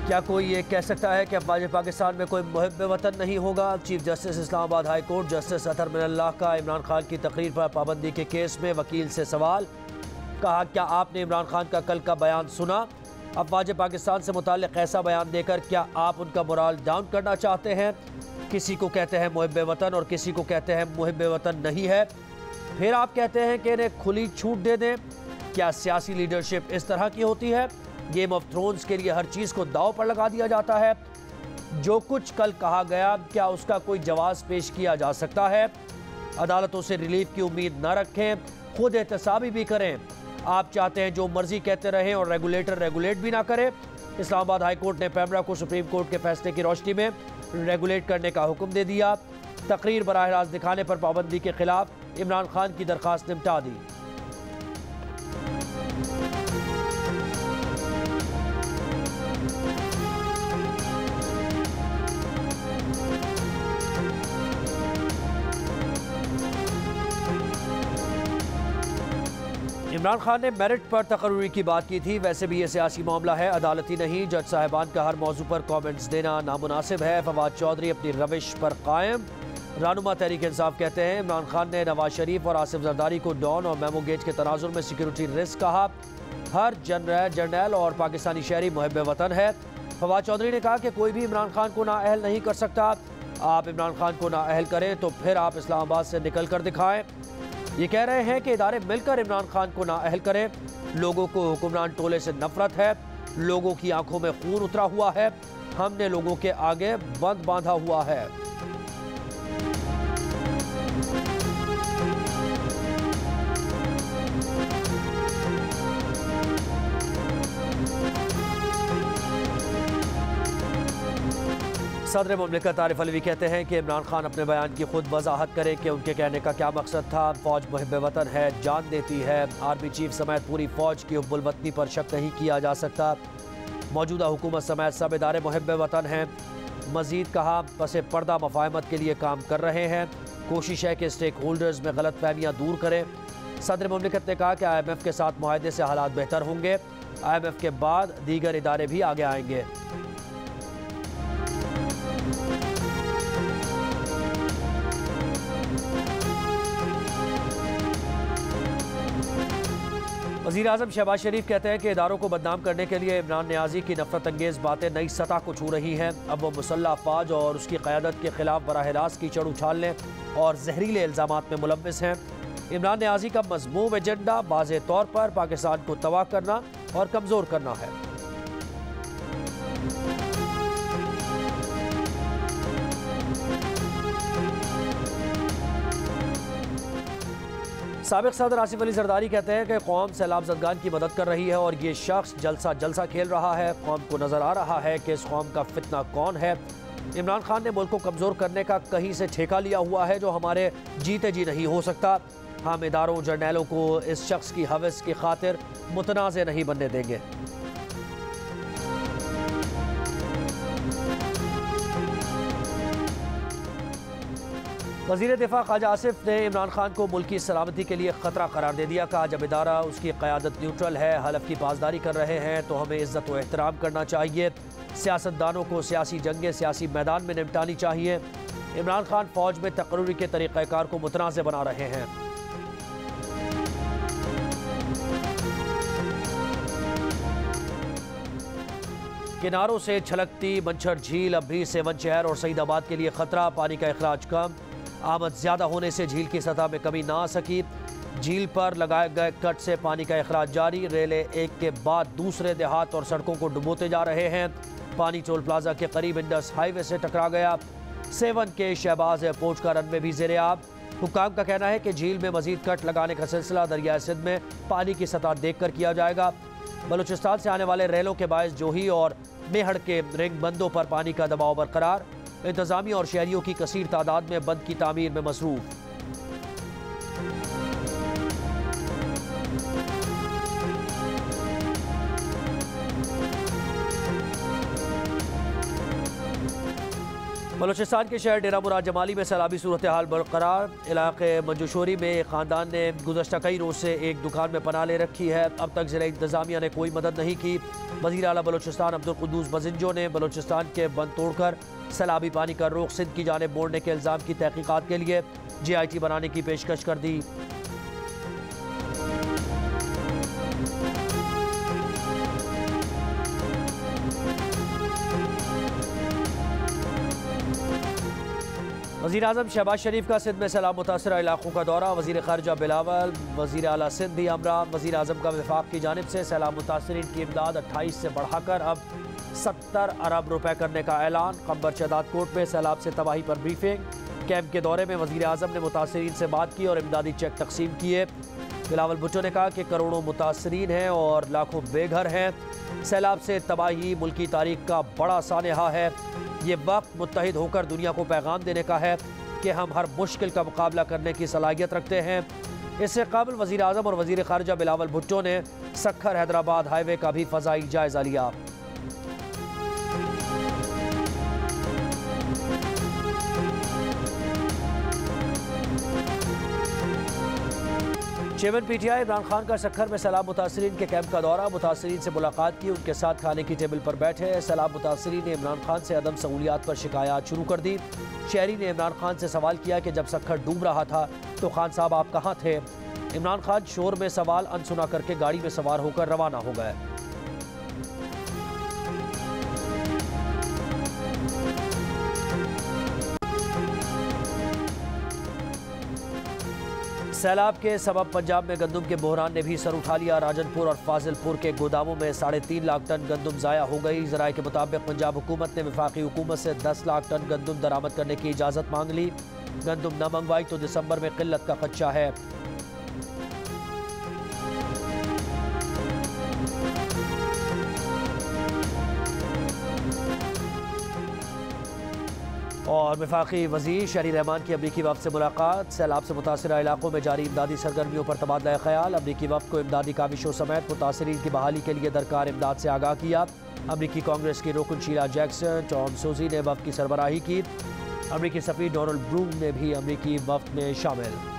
क्या कोई ये कह सकता है कि अफवाज पाकिस्तान में कोई मुहिब वतन नहीं होगा? Chief justice Islamabad high court justice Athar Minallah का इमरान खान की तकरीर पर पाबंदी के केस में वकील से सवाल। कहा, क्या आपने इमरान खान का कल का बयान सुना? अफवाज पाकिस्तान से मुताल्लिक़ ऐसा बयान देकर क्या आप उनका मोराल डाउन करना चाहते हैं? किसी को कहते हैं मुहिब वतन और किसी को कहते हैं मुहिब वतन नहीं है, फिर आप कहते हैं कि इन्हें खुली छूट दे दें। क्या सियासी लीडरशिप इस तरह की होती है? गेम ऑफ थ्रोन्स के लिए हर चीज़ को दांव पर लगा दिया जाता है। जो कुछ कल कहा गया, क्या उसका कोई जवाब पेश किया जा सकता है? अदालतों से रिलीफ की उम्मीद न रखें, खुद एहतसाबी भी करें। आप चाहते हैं जो मर्जी कहते रहें और रेगुलेटर रेगुलेट भी ना करे। इस्लामाबाद हाई कोर्ट ने पैमरा को सुप्रीम कोर्ट के फैसले की रोशनी में रेगुलेट करने का हुक्म दे दिया। तकरीर बराह रास्त दिखाने पर पाबंदी के खिलाफ इमरान खान की दरखास्त निपटा दी। इमरान खान ने मेरिट पर तकर्री की बात की थी। वैसे भी ये सियासी मामला है, अदालती नहीं। जज साहिबान का हर मौजू पर कमेंट्स देना नामुनासिब है। फवाद चौधरी अपनी रविश पर कायम। रहनुमा तहरीक इंसाफ कहते हैं इमरान खान ने नवाज शरीफ और आसिफ जरदारी को डॉन और मेमो गेट के तनाजुर में सिक्योरिटी रिस्क कहा। हर जर्नैल और पाकिस्तानी शहरी मुहिब वतन है। फवाद चौधरी ने कहा कि कोई भी इमरान खान को नाअहल नहीं कर सकता। आप इमरान खान को नाअहल करें तो फिर आप इस्लामाबाद से निकल कर दिखाएं। ये कह रहे हैं कि इदारे मिलकर इमरान खान को नाअहल करें। लोगों को हुक्मरान टोले से नफरत है, लोगों की आंखों में खून उतरा हुआ है। हमने लोगों के आगे बंद बांधा हुआ है। सदर मुमलिकत आरिफ अलवी कहते हैं कि इमरान खान अपने बयान की खुद वजाहत करें कि उनके कहने का क्या मकसद था। फौज मुहिब वतन है, जान देती है। आर्मी चीफ समेत पूरी फौज की हुब्बुल वतनी पर शक नहीं किया जा सकता। मौजूदा हुकूमत समेत सब इदारे मुहिब वतन हैं। मजीद कहा, पसे पर्दा मफाहमत के लिए काम कर रहे हैं। कोशिश है कि स्टेक होल्डर्स में गलत फहमियाँ दूर करें। सदर मुमलिकत ने कहा कि IMF के साथ मुआहदे से हालात बेहतर होंगे। IMF के बाद दीगर इदारे भी आगे आएंगे। वज़ीर आज़म शहबाज शरीफ कहते हैं कि इदारों को बदनाम करने के लिए इमरान नियाज़ी की नफरत अंगेज़ बातें नई सतह को छू रही हैं। अब वो मुसल्लह अफ़वाज और उसकी क़यादत के खिलाफ बराह रास्त कीचड़ उछालने और जहरीले इल्ज़ामात में मुलव्विस हैं। इमरान नियाज़ी का मज़मूम एजेंडा वाज़ेह तौर पर पाकिस्तान को तबाह करना और कमज़ोर करना है। साबिक़ सदर आसिफ अली जरदारी कहते हैं कि कौम सैलाब ज़दगान की मदद कर रही है और ये शख्स जलसा खेल रहा है। कौम को नज़र आ रहा है कि इस कौम का फितना कौन है। इमरान खान ने मुल्क को कमज़ोर करने का कहीं से ठेका लिया हुआ है जो हमारे जीते जी नहीं हो सकता। हम इदारों जर्नैलों को इस शख्स की हवस की खातिर मुतनाज़ नहीं बनने देंगे। वज़ीर दिफा ख्वाजा आसिफ ने इमरान खान को मुल्क की सलामती के लिए ख़तरा करार दे दिया। कहा, जब इदारा उसकी क़यादत न्यूट्रल है, हलफ की पासदारी कर रहे हैं तो हमें इज़्ज़त व एहतराम करना चाहिए। सियासतदानों को सियासी जंगें सियासी मैदान में निपटानी चाहिए। इमरान खान फ़ौज में तकर्री के तरीक़ाकार को मुतनाज़ बना रहे हैं। किनारों से छलकती मंछर झील अब भी सेवन शहर और सईदाबाद के लिए खतरा। पानी का अखराज कम, आमद ज़्यादा होने से झील की सतह में कमी ना आ सकी। झील पर लगाए गए कट से पानी का अखराज जारी। रेले एक के बाद दूसरे देहात और सड़कों को डुबोते जा रहे हैं। पानी टोल प्लाजा के करीब इंडस हाईवे से टकरा गया। सेवन के शहबाज एयरपोर्ट का रनवे भी ज़ेरे आब। हुक्काम का कहना है कि झील में मजीद कट लगाने का सिलसिला दरिया सिंध में पानी की सतह देख कर किया जाएगा। बलूचिस्तान से आने वाले रेलों के बायस जोही और मेहड़ के रिंग बंदों पर पानी का दबाव बरकरार। इंतजामिया और शहरियों की कसीर तादाद में बंद की तामीर में मसरूफ। बलूचिस्तान के शहर डेरा मुराद जमाली में सैलाबी सूरत हाल बरकरार। इलाके मंजूशोरी में एक ख़ानदान ने गुज़श्ता कई रोज़ से एक दुकान में पनाह ले रखी है। अब तक ज़िला इंतज़ामिया ने कोई मदद नहीं की। वज़ीर आला बलूचिस्तान अब्दुल कुद्दूस बजिंजो ने बलूचिस्तान के बंद तोड़कर सैलाबी पानी का रुख सिंध की जानिब मोड़ने के इल्ज़ाम की तहकीकात के लिए JIT बनाने की पेशकश कर दी। वज़ीर आज़म शहबाज शरीफ का सिंध में सैलाब मुतासरा इलाकों का दौरा। वज़ीर ख़ारिजा बिलावल, वज़ीर आला सिंध भी हमरा। वज़ीर आज़म का वफाक की जानिब से सैलाब मुतासरीन की इमदाद 28 से बढ़ाकर अब 70 अरब रुपए करने का ऐलान। खंबर शहदाद कोट में सैलाब से तबाही पर ब्रीफिंग। कैंप के दौरे में वज़ीर आज़म ने मुतासरीन से बात की और इमदादी चेक तकसीम किए। बिलावल भुट्टो ने कहा कि करोड़ों मुतासरीन हैं और लाखों बेघर हैं। सैलाब से तबाही मुल्की तारीख का बड़ा सानहा है। ये वक्त मुत्तहिद होकर दुनिया को पैगाम देने का है कि हम हर मुश्किल का मुकाबला करने की सलाहियत रखते हैं। इससे कबल वज़ीर आज़म और वज़ीर ख़ारिजा बिलावल भुट्टो ने सक्खर हैदराबाद हाईवे का भी फ़ज़ाई जायज़ा लिया। चेयरमैन PTI इमरान खान का सक्खर में सैलाब मुतासरीन के कैंप का दौरा। मुतासरीन से मुलाकात की, उनके साथ खाने की टेबल पर बैठे। सैलाब मुतासरीन ने इमरान खान से अदम सहूलियात पर शिकायत शुरू कर दी। शहरी ने इमरान खान से सवाल किया कि जब सक्खर डूब रहा था तो खान साहब आप कहाँ थे। इमरान खान शोर में सवाल अनसुना करके गाड़ी में सवार होकर रवाना हो गए। सैलाब के सबब पंजाब में गंदम के बहरान ने भी सर उठा लिया। राजनपुर और फाजिलपुर के गोदामों में 3.5 लाख टन गंदम ज़ाया हो गई। ज़राए के मुताबिक पंजाब हुकूमत ने वफाकी हुकूमत से 10 लाख टन गंदम दरामद करने की इजाज़त मांग ली। गंदम न मंगवाई तो दिसंबर में किल्लत का खदशा है। और वफाकी वज़ीर शहरी रहमान की अमरीकी वफ़द से मुलाकात। सैलाब से मुतासरा इलाकों में जारी इमदादी सरगर्मियों पर तबादला ख्याल। अमरीकी वफ़द को इमदादी काविशों समेत मुतासरीन की बहाली के लिए दरकार इमदाद से आगाह किया। अमरीकी कांग्रेस की रुकन शीला जैक्सन टॉम सोजी ने वफ़द की सरबराही की। अमरीकी सफ़ीर डोनाल्ड ब्रूम ने भी अमरीकी वफ़द में शामिल।